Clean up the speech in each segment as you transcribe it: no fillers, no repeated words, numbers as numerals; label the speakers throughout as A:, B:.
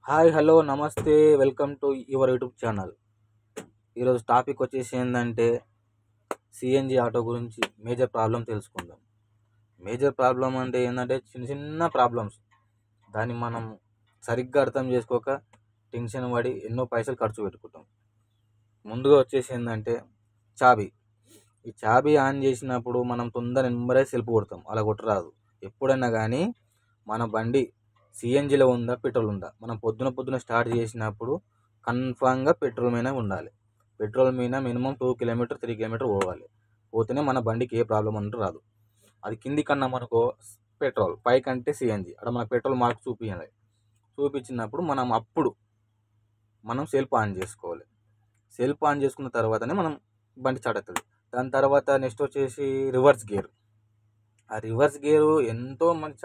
A: Hi hello నమస్తే welcome to your YouTube channel. ఈరోజు topic వచ్చేసి ఏంటంటే సిఎన్జి ఆటో గురించి మేజర్ ప్రాబ్లం తెలుసుకుందాం. మేజర్ ప్రాబ్లం అంటే ఏంటంటే చిన్న చిన్న ప్రాబ్లమ్స్, దాన్ని మనం సరిగ్గా అర్థం చేసుకోక టెన్షన్ పడి ఎన్నో పైసలు ఖర్చు పెట్టుకుంటాం. ముందుగా వచ్చేసి ఏంటంటే చాబీ. ఈ చాబీ ఆన్ చేసినప్పుడు మనం నెంబరే సెల్ఫ్ కొడతాం, అలా కొట్టరాదు. ఎప్పుడైనా కానీ మన బండి సిఎన్జిలో ఉందా పెట్రోల్ ఉందా, మనం పొద్దున స్టార్ట్ చేసినప్పుడు కన్ఫామ్గా పెట్రోల్ మీద ఉండాలి. పెట్రోల్ మీద మినిమం 2 కిలోమీటర్ 3 కిలోమీటర్ పోవాలి. పోతేనే మన బండికి ఏ ప్రాబ్లం అంటూ రాదు. అది కింది కన్నా మనకు పెట్రోల్, పైకంటే సిఎన్జి, అక్కడ మన పెట్రోల్ మార్క్ చూపించాలి. చూపించినప్పుడు మనం సెల్ఫ్ ఆన్ చేసుకోవాలి. సెల్ఫ్ ఆన్ చేసుకున్న తర్వాతనే మనం బండి స్టార్ట్ అవుతుంది. దాని తర్వాత నెక్స్ట్ వచ్చేసి రివర్స్ గేర్. ఆ రివర్స్ గేరు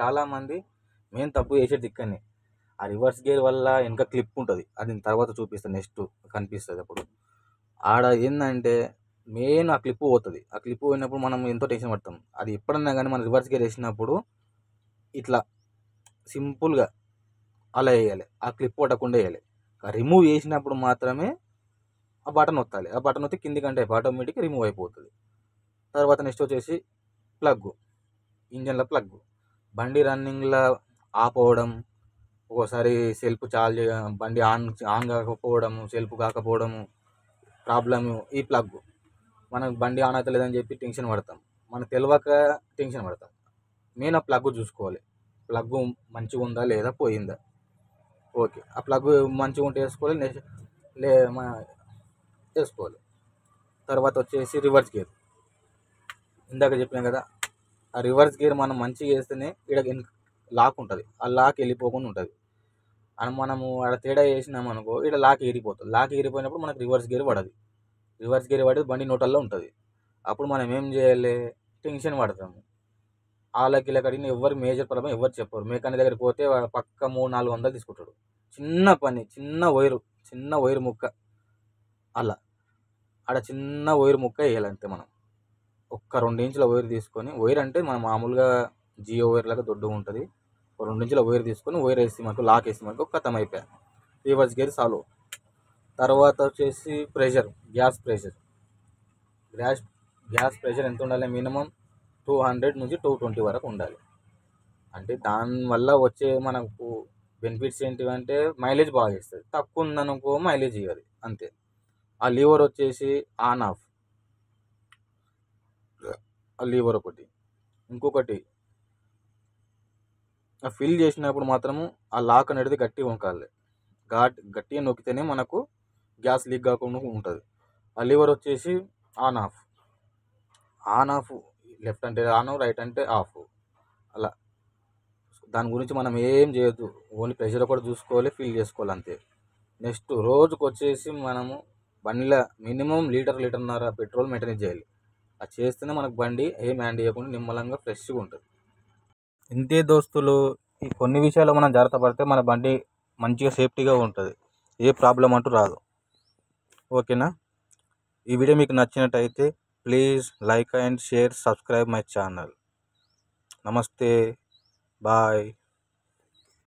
A: చాలామంది మెయిన్ తప్పు చేసేది ఇక్కడనే. ఆ రివర్స్ గేర్ వల్ల వెనక క్లిప్ ఉంటుంది, అది తర్వాత చూపిస్తాను, నెక్స్ట్ కనిపిస్తుంది. అప్పుడు ఆడ ఏంటంటే మెయిన్ ఆ క్లిప్ పోతుంది. ఆ క్లిప్ పోయినప్పుడు మనం ఎంతో టెన్షన్ పడతాం. అది ఎప్పుడన్నా కానీ మనం రివర్స్ గేర్ వేసినప్పుడు ఇట్లా సింపుల్గా అలా వేయాలి, ఆ క్లిప్ పట్టకుండా వేయాలి. రిమూవ్ చేసినప్పుడు మాత్రమే ఆ బటన్ నొత్తాలి. ఆ బటన్ నొత్తి కింది కంటే ఆటోమేటిక్ రిమూవ్ అయిపోతుంది. తర్వాత నెక్స్ట్ వచ్చేసి ప్లగ్, ఇంజన్ల ప్లగ్. బండి రన్నింగ్లో ఆఫ్ అవ్వడం, ఒక్కోసారి సెల్ఫ్ బండి ఆన్ కాకపోవడం, సెల్ఫ్ కాకపోవడము ప్రాబ్లము. ఈ ప్లగ్ మనకు బండి ఆన్ అవుతలేదని చెప్పి టెన్షన్ పడతాం, మనకు తెలియక టెన్షన్ పడతాం. మెయిన్ ఆ ప్లగ్ చూసుకోవాలి. ప్లగ్ మంచిగా ఉందా లేదా, పోయిందా, ఓకే. ఆ ప్లగ్ మంచిగా ఉంటే వేసుకోవాలి, వేసుకోవాలి. తర్వాత వచ్చేసి రివర్స్ గేర్. ఇందాక చెప్పినాం కదా, ఆ రివర్స్ గేర్ మనం మంచిగా వేస్తేనే ఇక్కడ లాక్ ఉంటుంది, ఆ లాక్ వెళ్ళిపోకుండా ఉంటుంది. అని మనము ఆడ తేడా వేసినామనుకో, ఇక్కడ లాక్ ఎగిరిపోతుంది. లాక్ ఎగిరిపోయినప్పుడు మనకు రివర్స్ గేర్ పడదు. రివర్స్ గేర్ పడి బండి నోటల్లో ఉంటుంది. అప్పుడు మనం ఏం చేయాలి, టెన్షన్ పడతాము. వాళ్ళకి అడిగిన ఎవరు మేజర్ ప్రాబ్లం ఎవరు చెప్పరు. మెకానిక్ దగ్గరికి పోతే పక్క 300-400 తీసుకుంటాడు. చిన్న పని, చిన్న వైర్ ముక్క, అలా ఆడ చిన్న వైర్ ముక్క వేయాలంటే మనం ఒక్క 2 ఇంచుల వైర్ తీసుకొని, వైర్ అంటే మనం మామూలుగా జియో వైర్ లాగా దొడ్డుగా ఉంటుంది. 2 ఇంచుల వైర్ తీసుకొని వైర్ వేసి మనకు లాక్ వేసి మనకు ఖతం అయిపోయాయి, రివర్స్ గేర్ సాల్వ్. తర్వాత వచ్చేసి గ్యాస్ ప్రెషర్ ఎంత ఉండాలి, మినిమం 200 నుంచి 220 వరకు ఉండాలి. అంటే దానివల్ల వచ్చే మనకు బెనిఫిట్స్ ఏంటివంటే మైలేజ్ బాగా ఇస్తుంది, తక్కువ ఉందనుకో మైలేజ్ ఇవ్వదు, అంతే. ఆ లీవర్ వచ్చేసి ఆన్ ఆఫ్, ఆ లీవర్ ఒకటి. ఇంకొకటి, ఆ ఫిల్ చేసినప్పుడు మాత్రము ఆ లాక్ అనేది గట్టిగా వంకాలి. గట్టిగా నొక్కితేనే మనకు గ్యాస్ లీక్ కాకుండా ఉంటుంది. ఆ లీవర్ వచ్చేసి ఆన్ ఆఫ్, లెఫ్ట్ అంటే ఆన్, రైట్ అంటే ఆఫ్, అలా. దాని గురించి మనం ఏం చేయొద్దు, ఓన్లీ ప్రెషర్ ఒకటి చూసుకోవాలి, ఫిల్ చేసుకోవాలి, అంతే. నెక్స్ట్ రోజుకి వచ్చేసి మనము బండిలో మినిమం లీటర్న్నర పెట్రోల్ మెయింటైన్ చేయాలి. అది చేస్తేనే మనకు బండి ఏం హ్యాండ్ చేయకుండా నిమ్మలంగా ఫ్రెష్గా ఉంటుంది. ఇంతే దోస్తులు, ఈ కొన్ని విషయాలు మనం జాగ్రత్త పడితే మన బండి మంచిగా సేఫ్టీగా ఉంటుంది, ఏ ప్రాబ్లం అంటూ రాదు. ఓకేనా? ఈ వీడియో మీకు నచ్చినట్టయితే please like and share, subscribe my channel. నమస్తే, బాయ్.